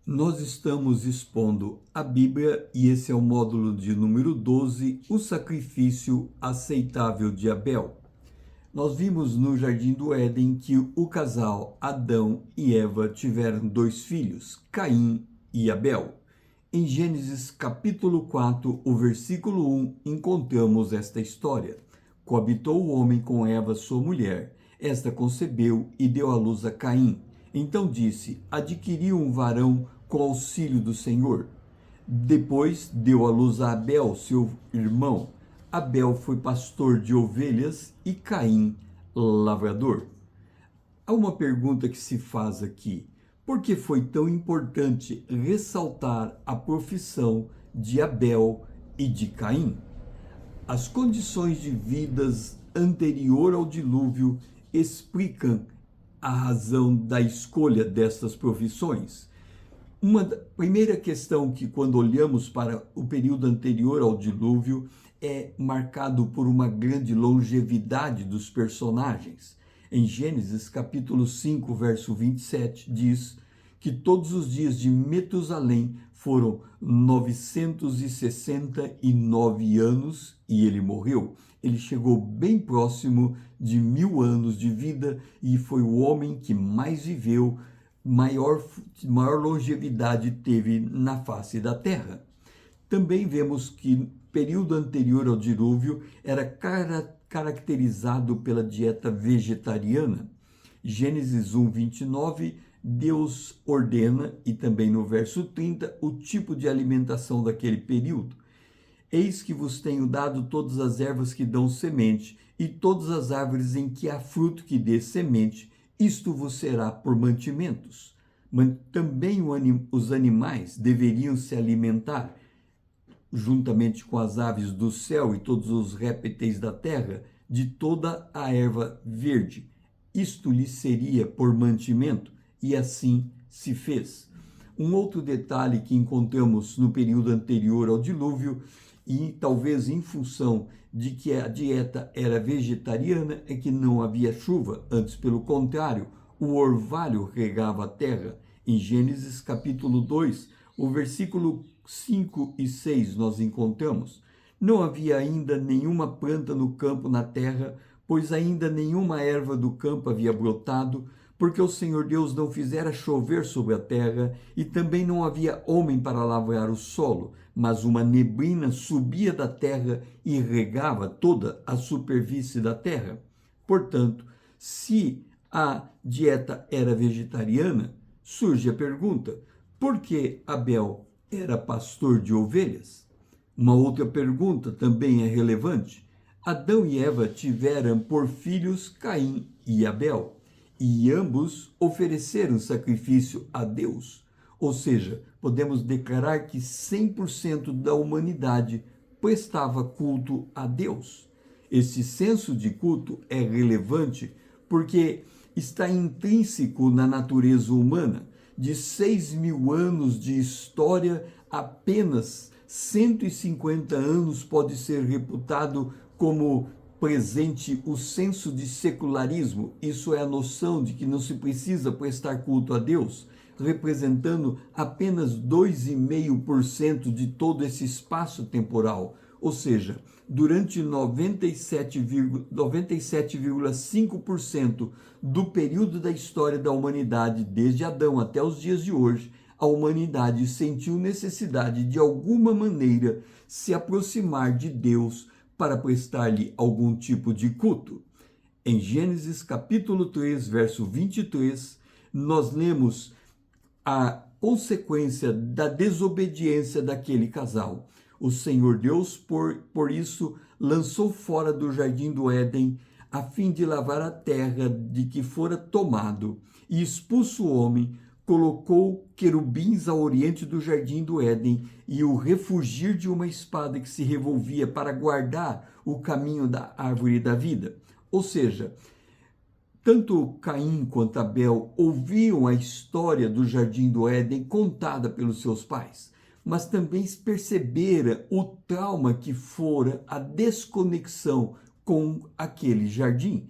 Nós estamos expondo a Bíblia e esse é o módulo de número 12, o sacrifício aceitável de Abel. Nós vimos no Jardim do Éden que o casal Adão e Eva tiveram dois filhos, Caim e Abel. Em Gênesis capítulo 4, o versículo 1, encontramos esta história. Coabitou o homem com Eva, sua mulher. Esta concebeu e deu à luz a Caim. Então disse: adquiri um varão com auxílio do Senhor. Depois deu à luz a Abel, seu irmão. Abel foi pastor de ovelhas e Caim, lavrador. Há uma pergunta que se faz aqui. Por que foi tão importante ressaltar a profissão de Abel e de Caim? As condições de vidas anterior ao dilúvio explicam a razão da escolha destas profissões. Uma primeira questão que, quando olhamos para o período anterior ao dilúvio, é marcado por uma grande longevidade dos personagens. Em Gênesis capítulo 5, verso 27, diz que todos os dias de Metusalém foram 969 anos e ele morreu. Ele chegou bem próximo de 1000 anos de vida e foi o homem que mais viveu, maior longevidade teve na face da terra. Também vemos que o período anterior ao dilúvio era caracterizado pela dieta vegetariana. Gênesis 1, 29, Deus ordena, e também no verso 30, o tipo de alimentação daquele período. Eis que vos tenho dado todas as ervas que dão semente, e todas as árvores em que há fruto que dê semente, isto vos será por mantimentos. Mas também os animais deveriam se alimentar, juntamente com as aves do céu e todos os répteis da terra, de toda a erva verde. Isto lhes seria por mantimento, e assim se fez. Um outro detalhe que encontramos no período anterior ao dilúvio, e talvez em função de que a dieta era vegetariana, é que não havia chuva, antes pelo contrário, o orvalho regava a terra. Em Gênesis capítulo 2, o versículo 5 e 6 nós encontramos: não havia ainda nenhuma planta no campo na terra, pois ainda nenhuma erva do campo havia brotado, porque o Senhor Deus não fizera chover sobre a terra, e também não havia homem para lavrar o solo, mas uma neblina subia da terra e regava toda a superfície da terra. Portanto, se a dieta era vegetariana, surge a pergunta: por que Abel era pastor de ovelhas? Uma outra pergunta também é relevante. Adão e Eva tiveram por filhos Caim e Abel, e ambos ofereceram sacrifício a Deus. Ou seja, podemos declarar que 100% da humanidade prestava culto a Deus. Esse senso de culto é relevante porque está intrínseco na natureza humana. De 6.000 anos de história, apenas 150 anos pode ser reputado como presente o senso de secularismo. Isso é a noção de que não se precisa prestar culto a Deus, representando apenas 2,5% de todo esse espaço temporal. Ou seja, durante 97,5% do período da história da humanidade, desde Adão até os dias de hoje, a humanidade sentiu necessidade de alguma maneira se aproximar de Deus para prestar-lhe algum tipo de culto. Em Gênesis capítulo 3, verso 23, nós lemos a consequência da desobediência daquele casal. O Senhor Deus, por isso, lançou fora do jardim do Éden, a fim de lavar a terra de que fora tomado, e expulso o homem, colocou querubins ao oriente do jardim do Éden e o refugir de uma espada que se revolvia para guardar o caminho da árvore da vida. Ou seja, tanto Caim quanto Abel ouviam a história do jardim do Éden contada pelos seus pais, mas também perceberam o trauma que fora a desconexão com aquele jardim.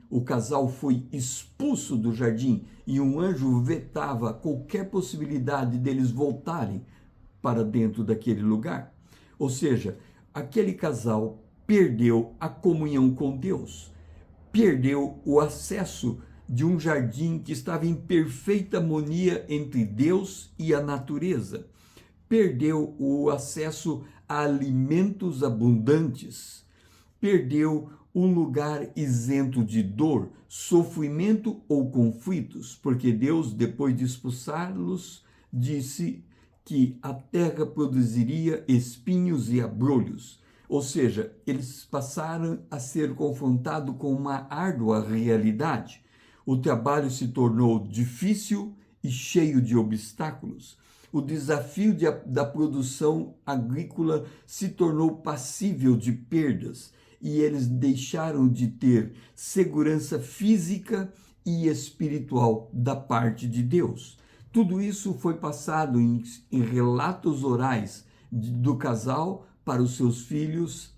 O casal foi expulso do jardim e um anjo vetava qualquer possibilidade deles voltarem para dentro daquele lugar. Ou seja, aquele casal perdeu a comunhão com Deus, perdeu o acesso de um jardim que estava em perfeita harmonia entre Deus e a natureza, perdeu o acesso a alimentos abundantes, perdeu um lugar isento de dor, sofrimento ou conflitos, porque Deus, depois de expulsá-los, disse que a terra produziria espinhos e abrolhos. Ou seja, eles passaram a ser confrontados com uma árdua realidade. O trabalho se tornou difícil e cheio de obstáculos. O desafio da produção agrícola se tornou passível de perdas e eles deixaram de ter segurança física e espiritual da parte de Deus. Tudo isso foi passado em relatos orais do casal para os seus filhos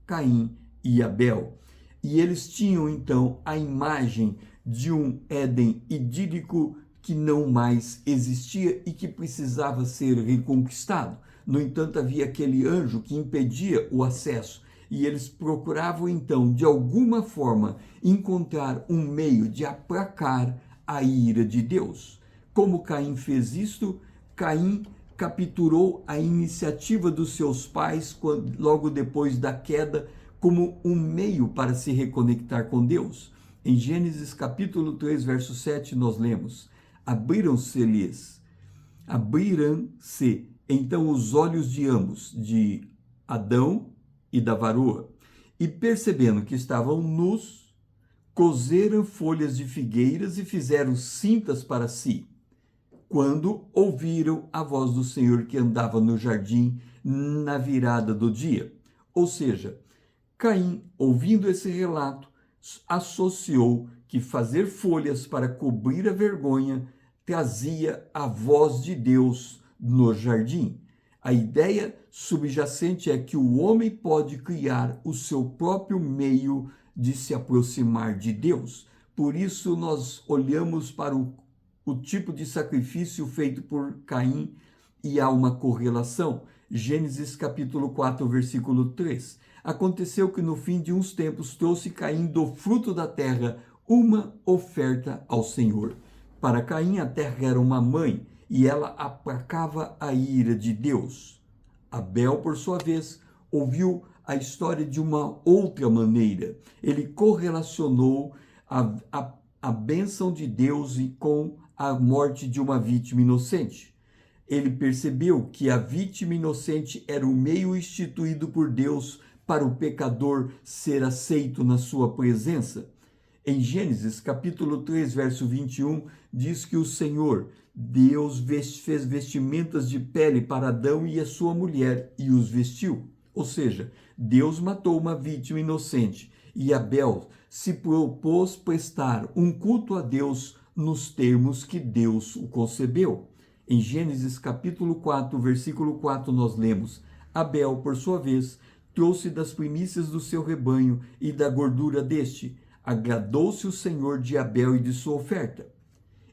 Caim e Abel. E eles tinham então a imagem de um Éden idílico que não mais existia e que precisava ser reconquistado. No entanto, havia aquele anjo que impedia o acesso e eles procuravam então, de alguma forma, encontrar um meio de aplacar a ira de Deus. Como Caim fez isto? Caim capturou a iniciativa dos seus pais logo depois da queda como um meio para se reconectar com Deus. Em Gênesis capítulo 3, verso 7, nós lemos: abriram-se então os olhos de ambos, de Adão e da varoa, e percebendo que estavam nus, coseram folhas de figueiras e fizeram cintas para si, quando ouviram a voz do Senhor que andava no jardim na virada do dia. Ou seja, Caim, ouvindo esse relato, associou que fazer folhas para cobrir a vergonha trazia a voz de Deus no jardim. A ideia subjacente é que o homem pode criar o seu próprio meio de se aproximar de Deus. Por isso nós olhamos para o tipo de sacrifício feito por Caim e há uma correlação. Gênesis capítulo 4, versículo 3. Aconteceu que no fim de uns tempos trouxe Caim do fruto da terra uma oferta ao Senhor. Para Caim a terra era uma mãe e ela aplacava a ira de Deus. Abel, por sua vez, ouviu a história de uma outra maneira. Ele correlacionou a bênção de Deus com a morte de uma vítima inocente. Ele percebeu que a vítima inocente era o meio instituído por Deus para o pecador ser aceito na sua presença. Em Gênesis capítulo 3, verso 21, diz que o Senhor, Deus, fez vestimentas de pele para Adão e a sua mulher e os vestiu. Ou seja, Deus matou uma vítima inocente e Abel se propôs prestar um culto a Deus nos termos que Deus o concebeu. Em Gênesis capítulo 4, versículo 4, nós lemos: Abel, por sua vez, trouxe das primícias do seu rebanho e da gordura deste. Agradou-se o Senhor de Abel e de sua oferta.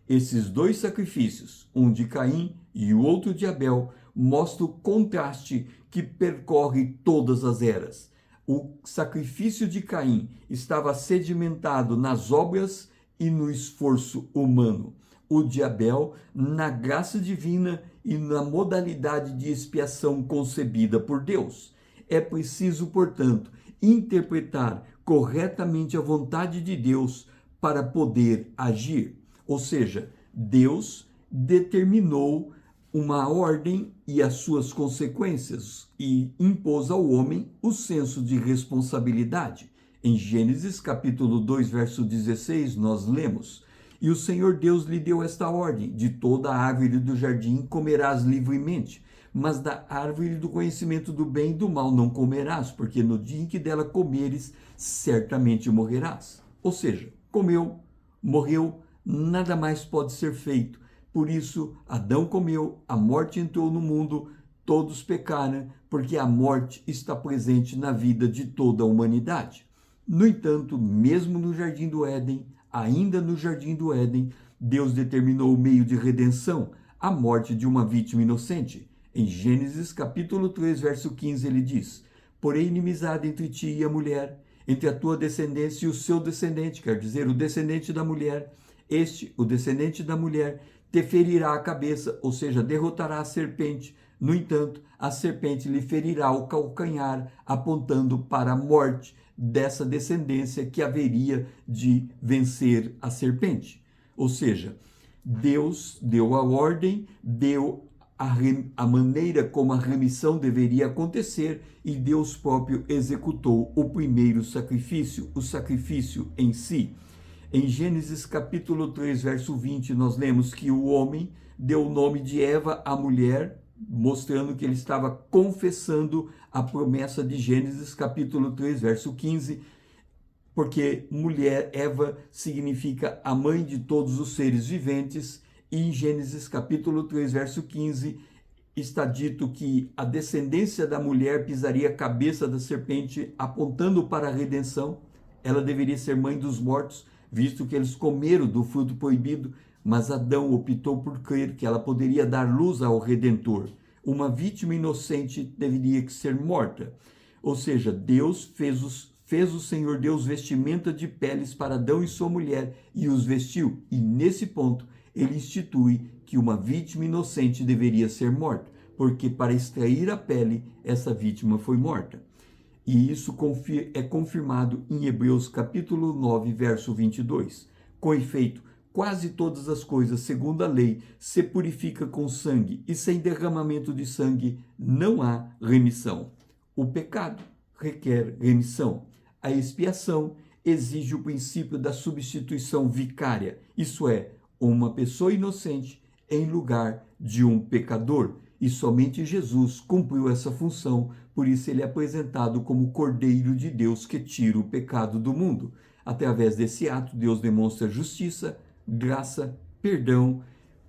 Esses dois sacrifícios, um de Caim e o outro de Abel, mostram o contraste que percorre todas as eras. O sacrifício de Caim estava sedimentado nas obras e no esforço humano. O de Abel, na graça divina e na modalidade de expiação concebida por Deus. É preciso, portanto, interpretar corretamente a vontade de Deus para poder agir. Ou seja, Deus determinou uma ordem e as suas consequências e impôs ao homem o senso de responsabilidade. Em Gênesis capítulo 2, verso 16, nós lemos: E o Senhor Deus lhe deu esta ordem: de toda a árvore do jardim comerás livremente, mas da árvore do conhecimento do bem e do mal não comerás, porque no dia em que dela comeres, certamente morrerás. Ou seja, comeu, morreu, nada mais pode ser feito. Por isso, Adão comeu, a morte entrou no mundo, todos pecaram, porque a morte está presente na vida de toda a humanidade. No entanto, mesmo no Jardim do Éden, ainda no Jardim do Éden, Deus determinou o meio de redenção, a morte de uma vítima inocente. Em Gênesis capítulo 3, verso 15, ele diz: porém inimizade entre ti e a mulher, entre a tua descendência e o seu descendente, quer dizer, o descendente da mulher. Este, o descendente da mulher, te ferirá a cabeça, ou seja, derrotará a serpente. No entanto, a serpente lhe ferirá o calcanhar, apontando para a morte dessa descendência que haveria de vencer a serpente. Ou seja, Deus deu a ordem, deu a maneira como a remissão deveria acontecer e Deus próprio executou o primeiro sacrifício, o sacrifício em si. Em Gênesis capítulo 3, verso 20, nós lemos que o homem deu o nome de Eva à mulher, mostrando que ele estava confessando a promessa de Gênesis capítulo 3, verso 15, porque mulher, Eva, significa a mãe de todos os seres viventes, e em Gênesis capítulo 3, verso 15, está dito que a descendência da mulher pisaria a cabeça da serpente, apontando para a redenção. Ela deveria ser mãe dos mortos, visto que eles comeram do fruto proibido, mas Adão optou por crer que ela poderia dar luz ao Redentor. Uma vítima inocente deveria ser morta. Ou seja, Deus fez o Senhor Deus vestimenta de peles para Adão e sua mulher e os vestiu. E nesse ponto, ele institui que uma vítima inocente deveria ser morta, porque para extrair a pele, essa vítima foi morta. E isso é confirmado em Hebreus capítulo 9, verso 22. Com efeito, quase todas as coisas, segundo a lei, se purifica com sangue, e sem derramamento de sangue não há remissão. O pecado requer remissão. A expiação exige o princípio da substituição vicária, isso é, uma pessoa inocente em lugar de um pecador. E somente Jesus cumpriu essa função, por isso ele é apresentado como o Cordeiro de Deus que tira o pecado do mundo. Através desse ato, Deus demonstra justiça, graça, perdão,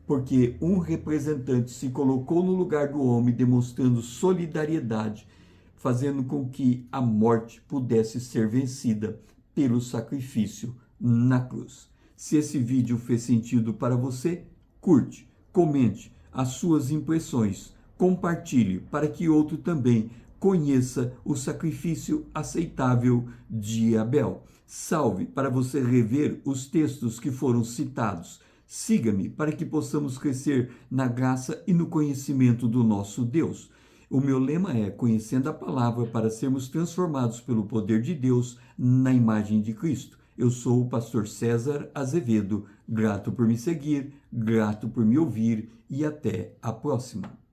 porque um representante se colocou no lugar do homem, demonstrando solidariedade, fazendo com que a morte pudesse ser vencida pelo sacrifício na cruz. Se esse vídeo fez sentido para você, curte, comente as suas impressões, compartilhe para que outro também conheça o sacrifício aceitável de Abel. Salve para você rever os textos que foram citados. Siga-me para que possamos crescer na graça e no conhecimento do nosso Deus. O meu lema é conhecendo a palavra para sermos transformados pelo poder de Deus na imagem de Cristo. Eu sou o pastor César Azevedo, grato por me seguir, grato por me ouvir e até a próxima.